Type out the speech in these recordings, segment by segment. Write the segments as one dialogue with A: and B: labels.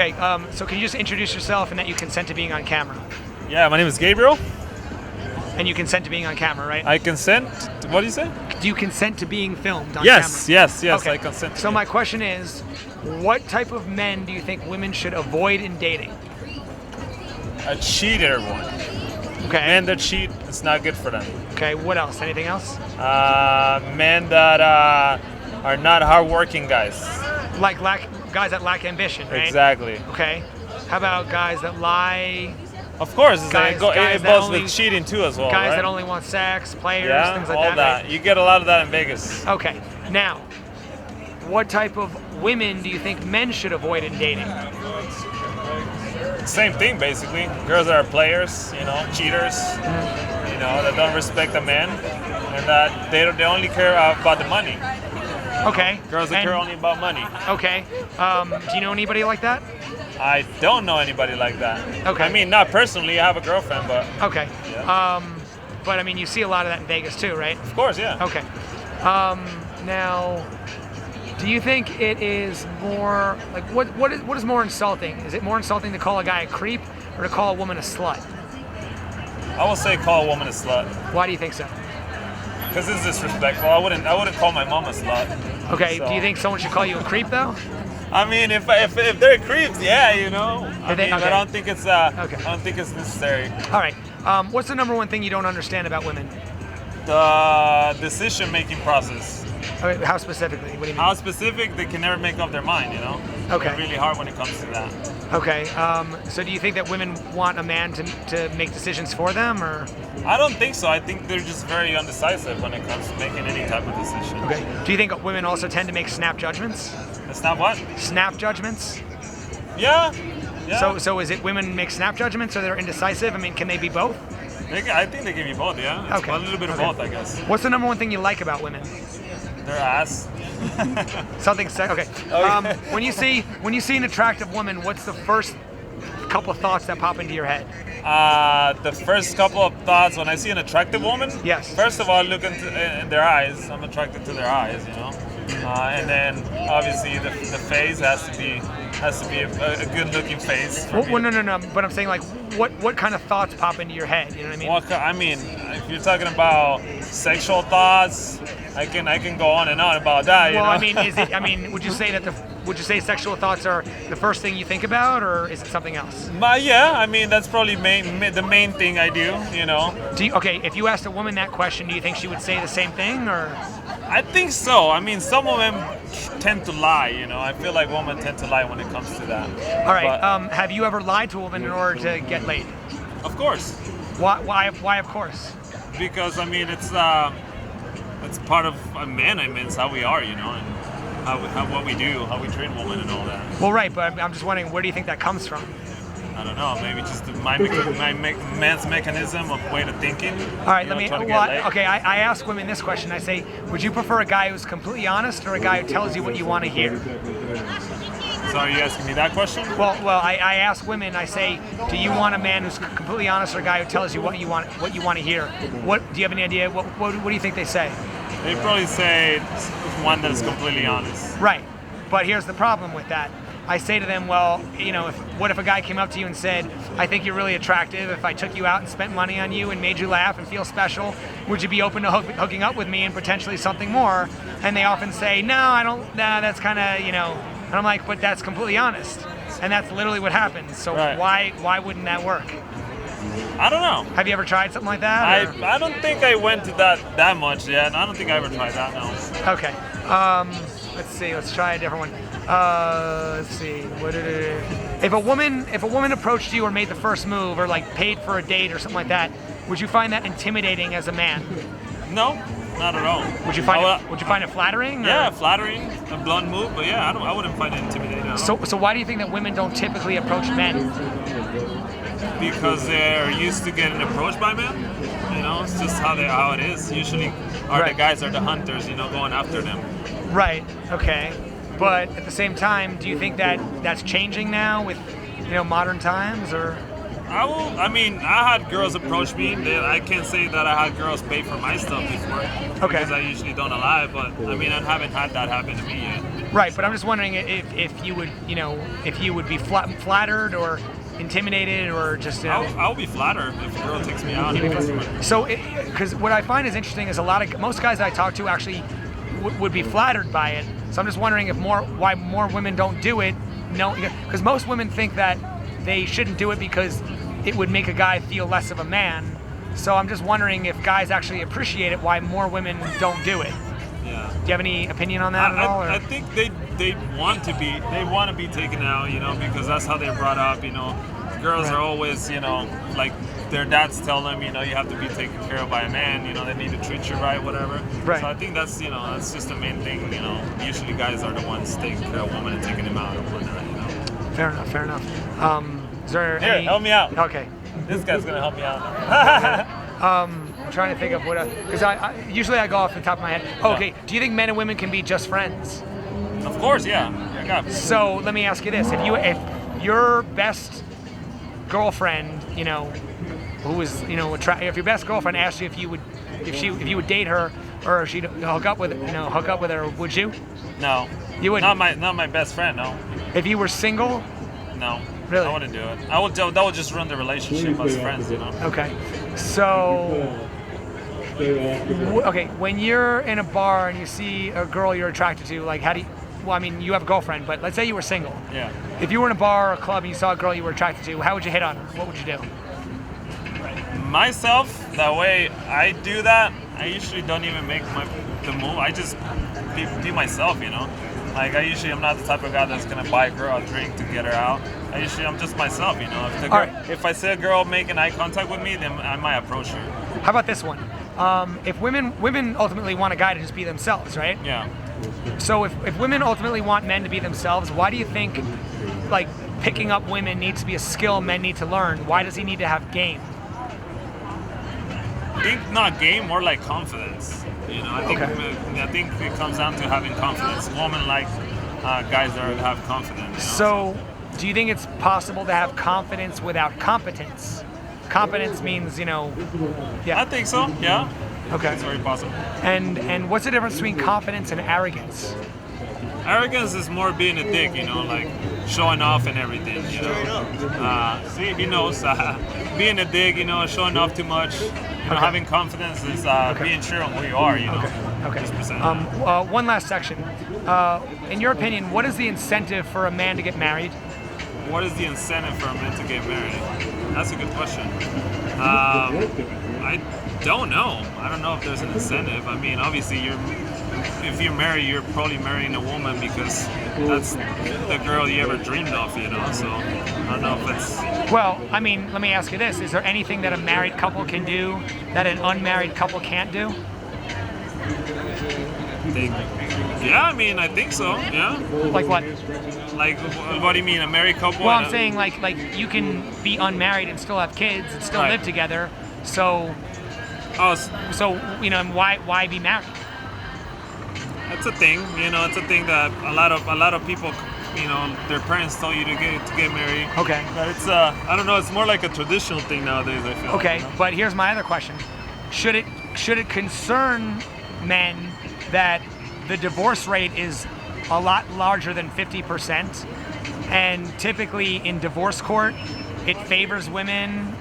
A: Okay, so can you just introduce yourself and that you consent to being on camera?
B: Yeah, my name is Gabriel.
A: And you consent to being on camera, right?
B: I consent. What do you say?
A: Do you consent to being filmed on
B: Yes,
A: camera?
B: yes, yes.
A: Okay.
B: I consent.
A: So my question is, what type of men do you think women should avoid in dating?
B: A cheater one.
A: Okay.
B: Men that cheat, it's not good for them.
A: Okay. What else? Anything else?
B: Men that are not hardworking guys.
A: Like guys that lack ambition, right?
B: Exactly.
A: Okay. How about guys that lie?
B: Of course,
A: Guys
B: it
A: that
B: goes
A: only-
B: with cheating too as well,
A: Guys
B: right?
A: that only want sex, players,
B: yeah,
A: things like
B: all
A: that.
B: that.
A: Right?
B: You get a lot of that in Vegas.
A: Okay. Now, what type of women do you think men should avoid in dating?
B: Same thing, basically. Girls that are players, cheaters, that don't respect a man, and that they only care about the money.
A: Okay.
B: Girls that care only about money.
A: Okay. Do you know anybody like that?
B: I don't know anybody like that.
A: Okay.
B: I mean, not personally. I have a girlfriend, but
A: Okay.
B: Yeah.
A: But I mean, you see a lot of that in Vegas too, right?
B: of course, yeah.
A: Okay. Now, do you think it is more like what is more insulting? Is it more insulting to call a guy a creep or to call a woman a slut?
B: I will say call a woman a slut
A: Why do you think so?
B: because it's disrespectful. I wouldn't call my mom a slut.
A: Okay.
B: So-
A: Do you think someone should call you a creep though?
B: I mean, if they're creeps, yeah, I
A: okay.
B: don't think it's
A: Okay.
B: I don't think it's necessary.
A: All right. What's the number one thing you don't understand about women?
B: The decision-making process.
A: Okay, how specifically? What do you mean?
B: How specific, they can never make up their mind.
A: Okay.
B: They're really hard when it comes to that.
A: Okay. So do you think that women want a man to make decisions for them, or?
B: I don't think so. I think they're just very undecisive when it comes to making any type of decision.
A: Okay. Do you think women also tend to make snap judgments?
B: It's not what?
A: Snap judgments?
B: Yeah. Yeah.
A: So is it women make snap judgments or they're indecisive? I mean, can they be both?
B: I think they can be both, yeah. It's
A: Okay.
B: a little bit of
A: Okay.
B: both, I guess.
A: What's the number one thing you like about women?
B: Their ass.
A: Something okay.
B: Okay.
A: When you see an attractive woman, what's the first couple of thoughts that pop into your head?
B: The first couple of thoughts when I see an attractive woman.
A: Yes.
B: First of all, look in their eyes. I'm attracted to their eyes, and then obviously the face has to be a good-looking face. for me.
A: Well, no. But I'm saying like, what kind of thoughts pop into your head? You know what I mean?
B: If you're talking about sexual thoughts, I can go on and on about that.
A: Well, I mean, would you say sexual thoughts are the first thing you think about, or is it something else?
B: But yeah, I mean that's probably the main thing I do.
A: Okay, if you asked a woman that question, do you think she would say the same thing, or?
B: I think so. I mean, some women tend to lie. I feel like women tend to lie when it comes to that.
A: All right.
B: But,
A: Have you ever lied to a woman in order to get laid?
B: of course,
A: Why? Of course?
B: because I mean it's part of a man. I mean, it's how we are, and how what we do, how we treat women, and all that.
A: Well, right. But I'm just wondering, where do you think that comes from?
B: I don't know. Maybe just my man's mechanism of way of thinking.
A: All right.
B: trying to get laid.
A: Okay. I ask women this question. I say, would you prefer a guy who's completely honest or a guy who tells you what you want to hear?
B: So are you asking me that question?
A: Well, I ask women. I say, do you want a man who's completely honest or a guy who tells you what you want to hear? What do you have any idea? What do you think they say?
B: They probably say it's one that is completely honest.
A: Right. But here's the problem with that. I say to them, well, what if a guy came up to you and said, I think you're really attractive. If I took you out and spent money on you and made you laugh and feel special, would you be open to hooking up with me and potentially something more? And they often say, no, I don't. Nah, that's kind of, And I'm like, but that's completely honest. And that's literally what happens. So
B: Right.
A: why wouldn't that work?
B: I don't know.
A: Have you ever tried something like that? or-
B: I don't think I went to that much yet. I don't think I ever tried that. No.
A: Okay. Let's see. Let's try a different one. Let's see. If a woman approached you or made the first move or like paid for a date or something like that, would you find that intimidating as a man?
B: No, not at all.
A: Would you find it flattering? or-
B: Yeah, flattering, a blunt move, but yeah, I wouldn't find it intimidating. at all.
A: So why do you think that women don't typically approach men?
B: Because they're used to getting approached by men. It's just how it is. Usually, the
A: Right.
B: guys are the hunters. Going after them.
A: Right. Okay. But at the same time, do you think that that's changing now with modern times, or?
B: I had girls approach me. I can't say that I had girls pay for my stuff before.
A: Okay.
B: Because I usually don't allow it, but I haven't had that happen to me yet.
A: Right, but I'm just wondering if you would, if you would be flattered or intimidated or just,
B: I'll be flattered if a girl takes me out and gives me money.
A: So, because what I find is interesting is most guys I talk to actually would be flattered by it. So I'm just wondering why more women don't do it. No, because most women think that they shouldn't do it because it would make a guy feel less of a man. So I'm just wondering if guys actually appreciate it, why more women don't do it.
B: Yeah.
A: Do you have any opinion on that at all? Or?
B: I think they want to be taken out, because that's how they're brought up, Girls
A: Right.
B: are always, like their dads tell them, you have to be taken care of by a man, they need to treat you right, whatever.
A: Right.
B: So I think that's, that's just the main thing, Usually guys are the ones taking care of women and taking them out and whatnot,
A: Fair enough, fair enough. Is there
B: Here,
A: any...
B: help me out.
A: Okay.
B: This guy's gonna help me out now.
A: I'm trying to think of what, because I usually I go off the top of my head. Oh, okay, do you think men and women can be just friends?
B: Of course, yeah.
A: So let me ask you this: if your best girlfriend, who was, if your best girlfriend asked you if you would date her or if she'd hook up with her, would you?
B: No.
A: You wouldn't.
B: Not my best friend. No.
A: If you were single?
B: No.
A: Really?
B: I wouldn't do it. That would just ruin the relationship as friends,
A: Okay. So, okay, when you're in a bar and you see a girl you're attracted to, like, how do you? Well, I mean, you have a girlfriend, but let's say you were single.
B: Yeah.
A: If you were in a bar or a club and you saw a girl you were attracted to, how would you hit on her? What would you do?
B: Myself, the way I do that, I usually don't even make the move. I just be myself, Like I'm not the type of guy that's gonna buy a girl a drink to get her out. I'm just myself, If I see a girl making eye contact with me, then I might approach her.
A: How about this one? If women ultimately want a guy to just be themselves, right?
B: Yeah.
A: So if women ultimately want men to be themselves, why do you think, like, picking up women needs to be a skill men need to learn? Why does he need to have game?
B: I think not game, more like confidence. I think it comes down to having confidence. Women like guys that have confidence.
A: So, do you think it's possible to have confidence without competence? Competence means, yeah.
B: I think so. Yeah.
A: Okay.
B: It's very possible.
A: And what's the difference between confidence and arrogance?
B: Arrogance is more being a dick, like showing off and everything. See, he knows. Being a dick, showing off too much. Having confidence is being sure on who you are.
A: Okay.
B: Just
A: one last section. In your opinion, what is the incentive for a man to get married?
B: What is the incentive for a man to get married? That's a good question. I don't know. I don't know if there's an incentive. I mean, obviously, if you're married, you're probably marrying a woman because that's the girl you ever dreamed of, So I don't know if it's...
A: Well, I mean, let me ask you this. Is there anything that a married couple can do that an unmarried couple can't do?
B: Yeah, I mean, I think so, yeah.
A: Like what?
B: Like, what do you mean, a married couple?
A: Well, I'm saying, like you can be unmarried and still have kids and still live together, so... why be married?
B: It's a thing, it's a thing that a lot of people, their parents tell you to get married.
A: Okay.
B: But it's I don't know, it's more like a traditional thing nowadays, I feel.
A: Okay, but here's my other question. Should it concern men that the divorce rate is a lot larger than 50%, and typically in divorce court it favors women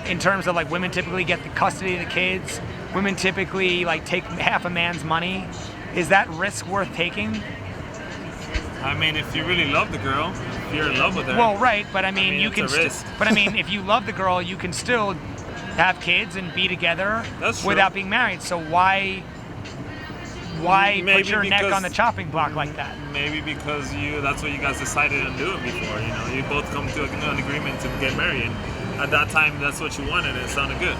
A: in terms of, like, women typically get the custody of the kids, women typically, like, take half a man's money? Is that risk worth taking?
B: I mean, if you really love the girl, if you're in love with her.
A: Well, right, but I mean you can.
B: It's a risk.
A: But I mean, if you love the girl, you can still have kids and be together without being married. So why put your neck on the chopping block like that?
B: Maybe because that's what you guys decided on doing before. You both come to an agreement to get married. And at that time, that's what you wanted, and it sounded good.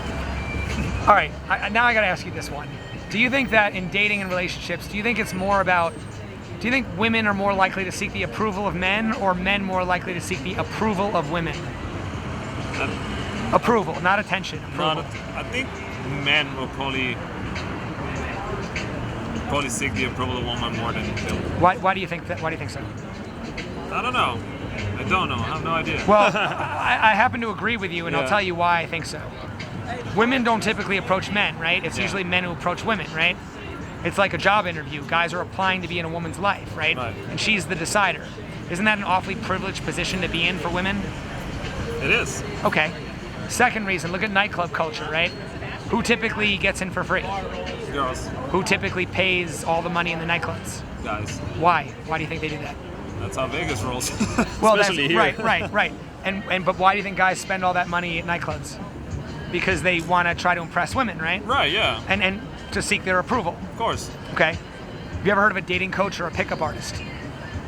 A: All right, now I got to ask you this one. Do you think that in dating and relationships, do you think women are more likely to seek the approval of men, or men more likely to seek the approval of women? Approval, not attention. Approval.
B: I think men will probably seek the approval of women more than women.
A: Why do you think that? Why do you think so?
B: I don't know. I have no idea.
A: Well, I happen to agree with you, and I'll tell you why I think so. Women don't typically approach men, right? It's usually men who approach women, right? It's like a job interview. Guys are applying to be in a woman's life, right? And she's the decider. Isn't that an awfully privileged position to be in for women?
B: It is.
A: Okay. Second reason, look at nightclub culture, right? Who typically gets in for free?
B: Girls.
A: Who typically pays all the money in the nightclubs?
B: Guys.
A: Why? Why do you think they do that?
B: That's how Vegas rolls.
A: Well,
B: Especially here.
A: Right. And but why do you think guys spend all that money at nightclubs? Because they want to try to impress women, right?
B: Right, yeah.
A: And to seek their approval.
B: Of course.
A: Okay. Have you ever heard of a dating coach or a pickup artist?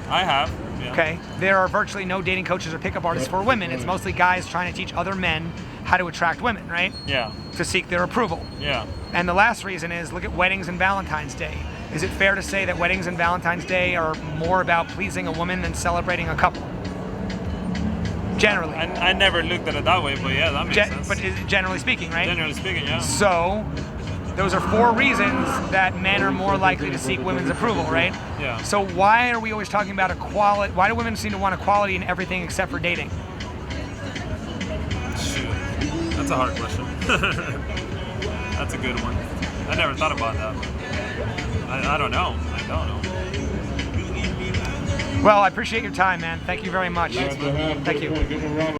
B: I have. Yeah.
A: Okay. There are virtually no dating coaches or pickup artists for women. It's mostly guys trying to teach other men how to attract women, right?
B: Yeah.
A: To seek their approval.
B: Yeah.
A: And the last reason is, look at weddings and Valentine's Day. Is it fair to say that weddings and Valentine's Day are more about pleasing a woman than celebrating a couple? Generally.
B: I never looked at it that way, but yeah, that makes sense.
A: But generally speaking, right?
B: Generally speaking, yeah.
A: So, those are 4 reasons that men are more likely to seek women's approval, right?
B: Yeah.
A: So why are we always talking about equality? Why do women seem to want equality in everything except for dating?
B: Shoot. That's a hard question. That's a good one. I never thought about that. I don't know. I don't know.
A: Well, I appreciate your time, man. Thank you very much.
B: Thanks, man.
A: Thank you.